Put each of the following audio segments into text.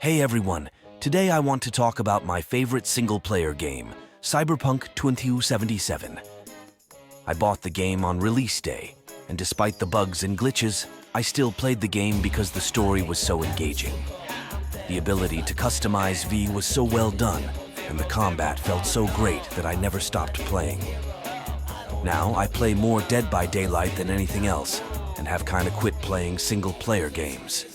Hey everyone, today I want to talk about my favorite single-player game, Cyberpunk 2077. I bought the game on release day, and despite the bugs and glitches, I still played the game because the story was so engaging. The ability to customize V was so well done, and the combat felt so great that I never stopped playing. Now I play more Dead by Daylight than anything else, and have kinda quit playing single-player games.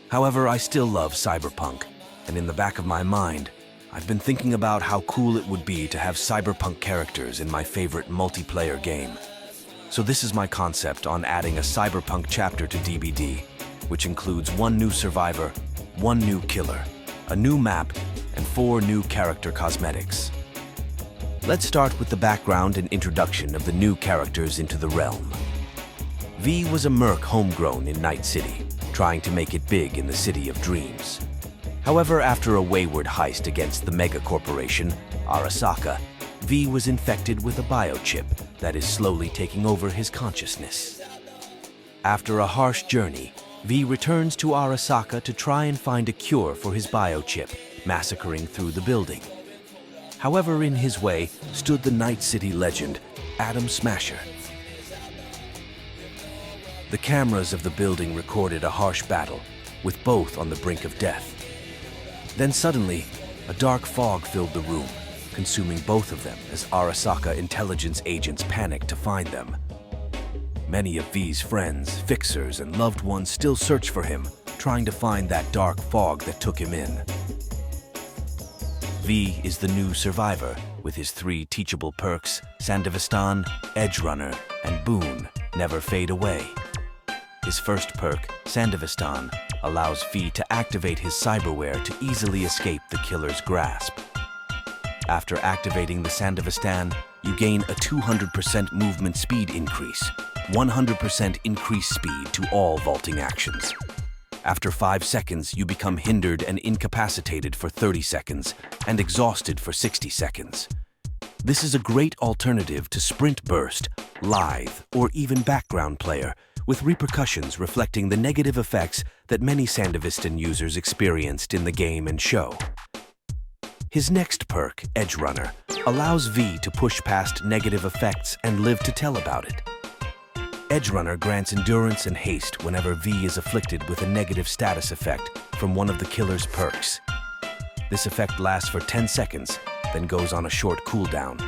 However, I still love Cyberpunk, and in the back of my mind, I've been thinking about how cool it would be to have Cyberpunk characters in my favorite multiplayer game. So this is my concept on adding a Cyberpunk chapter to DBD, which includes 1 new survivor, 1 new killer, a new map, and 4 new character cosmetics. Let's start with the background and introduction of the new characters into the realm. V was a merc homegrown in Night City, trying to make it big in the City of Dreams. However, after a wayward heist against the mega corporation, Arasaka, V was infected with a biochip that is slowly taking over his consciousness. After a harsh journey, V returns to Arasaka to try and find a cure for his biochip, massacring through the building. However, in his way stood the Night City legend, Atom Smasher. The cameras of the building recorded a harsh battle, with both on the brink of death. Then suddenly, a dark fog filled the room, consuming both of them as Arasaka intelligence agents panicked to find them. Many of V's friends, fixers, and loved ones still search for him, trying to find that dark fog that took him in. V is the new survivor, with his 3 teachable perks, Sandevistan, Edge Runner, and Boon, Never Fade Away. His first perk, Sandevistan, allows V to activate his cyberware to easily escape the killer's grasp. After activating the Sandevistan, you gain a 200% movement speed increase, 100% increased speed to all vaulting actions. After 5 seconds, you become hindered and incapacitated for 30 seconds and exhausted for 60 seconds. This is a great alternative to Sprint Burst, Lithe, or even Background Player, with repercussions reflecting the negative effects that many Sandevistan users experienced in the game and show. His next perk, Edge Runner, allows V to push past negative effects and live to tell about it. Edge Runner grants endurance and haste whenever V is afflicted with a negative status effect from one of the killer's perks. This effect lasts for 10 seconds, then goes on a short cooldown.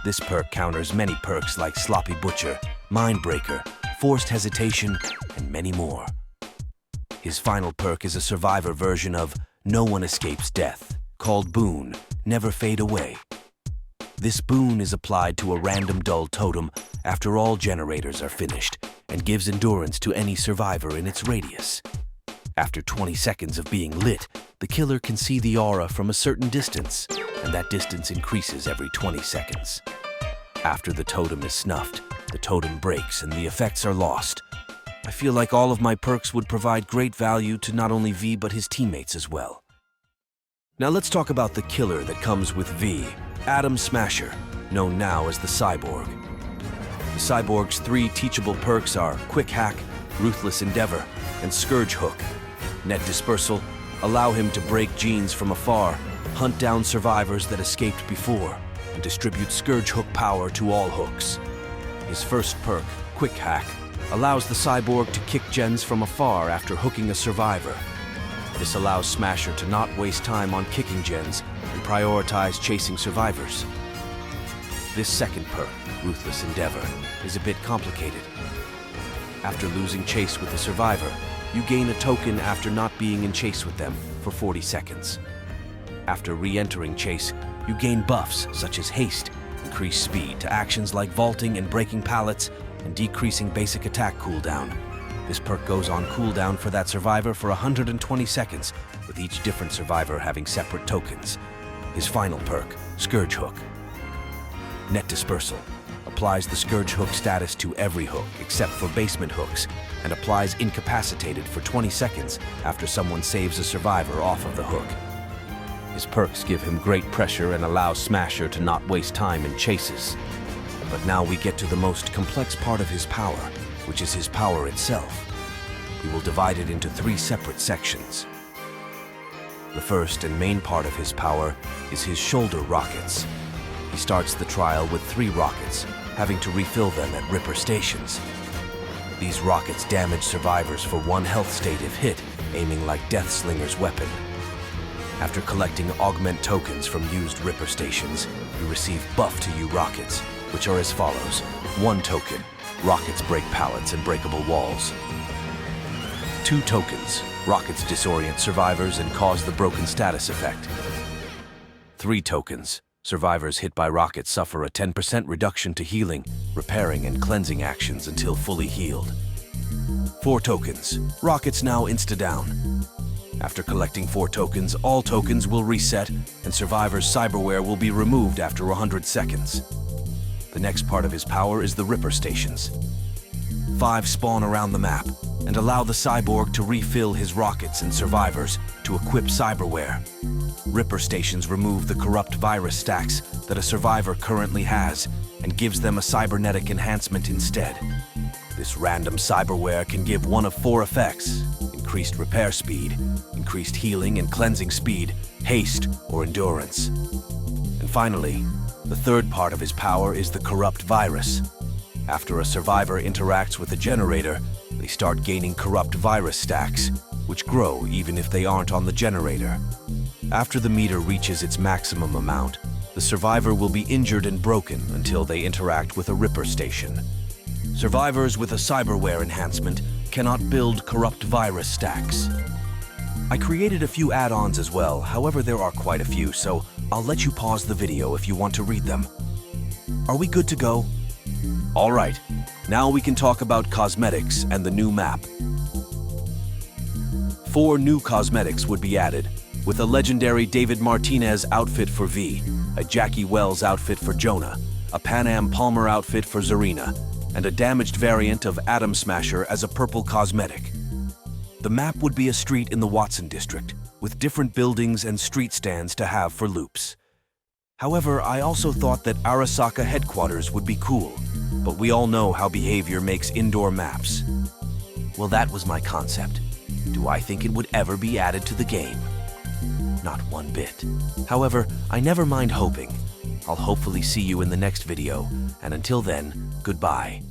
This perk counters many perks like Sloppy Butcher, Mindbreaker, Forced Hesitation, and many more. His final perk is a survivor version of No One Escapes Death, called Boon, Never Fade Away. This boon is applied to a random dull totem after all generators are finished and gives endurance to any survivor in its radius. After 20 seconds of being lit, the killer can see the aura from a certain distance, and that distance increases every 20 seconds. After the totem is snuffed, the totem breaks and the effects are lost. I feel like all of my perks would provide great value to not only V but his teammates as well. Now let's talk about the killer that comes with V, Atom Smasher, known now as the Cyborg. The Cyborg's 3 teachable perks are Quick Hack, Ruthless Endeavor, and Scourge Hook. Net Dispersal allow him to break genes from afar, hunt down survivors that escaped before, and distribute Scourge Hook power to all hooks. His first perk, Quick Hack, allows the Cyborg to kick gens from afar after hooking a survivor. This allows Smasher to not waste time on kicking gens and prioritize chasing survivors. This second perk, Ruthless Endeavor, is a bit complicated. After losing chase with a survivor, you gain a token after not being in chase with them for 40 seconds. After re-entering chase, you gain buffs such as haste, increased speed to actions like vaulting and breaking pallets, and decreasing basic attack cooldown. This perk goes on cooldown for that survivor for 120 seconds, with each different survivor having separate tokens. His final perk, Scourge Hook. Net Dispersal applies the Scourge Hook status to every hook except for basement hooks, and applies incapacitated for 20 seconds after someone saves a survivor off of the hook. His perks give him great pressure and allow Smasher to not waste time in chases. But now we get to the most complex part of his power, which is his power itself. We will divide it into 3 separate sections. The first and main part of his power is his shoulder rockets. He starts the trial with 3 rockets, having to refill them at Ripper stations. These rockets damage survivors for 1 health state if hit, aiming like Deathslinger's weapon. After collecting augment tokens from used Ripper stations, you receive buff-to-you rockets, which are as follows. 1 token, rockets break pallets and breakable walls. 2 tokens, rockets disorient survivors and cause the broken status effect. 3 tokens, survivors hit by rockets suffer a 10% reduction to healing, repairing, and cleansing actions until fully healed. 4 tokens, rockets now insta-down. After collecting 4 tokens, all tokens will reset, and survivors' cyberware will be removed after 100 seconds. The next part of his power is the Ripper stations. 5 spawn around the map, and allow the cyborg to refill his rockets and survivors to equip cyberware. Ripper stations remove the corrupt virus stacks that a survivor currently has and gives them a cybernetic enhancement instead. This random cyberware can give one of 4 effects: increased repair speed, increased healing and cleansing speed, haste, or endurance. And finally, the third part of his power is the corrupt virus. After a survivor interacts with a generator, they start gaining corrupt virus stacks, which grow even if they aren't on the generator. After the meter reaches its maximum amount, the survivor will be injured and broken until they interact with a Ripper station. Survivors with a cyberware enhancement cannot build corrupt virus stacks. I created a few add-ons as well, however there are quite a few, so I'll let you pause the video if you want to read them. Are we good to go? All right, now we can talk about cosmetics and the new map. 4 new cosmetics would be added, with a legendary David Martinez outfit for V, a Jackie Wells outfit for Jonah, a Pan Am Palmer outfit for Zarina, and a damaged variant of Atom Smasher as a purple cosmetic. The map would be a street in the Watson district, with different buildings and street stands to have for loops. However, I also thought that Arasaka headquarters would be cool, but we all know how behavior makes indoor maps. Well, that was my concept. Do I think it would ever be added to the game? Not one bit. However, I never mind hoping. I'll hopefully see you in the next video, and until then, goodbye.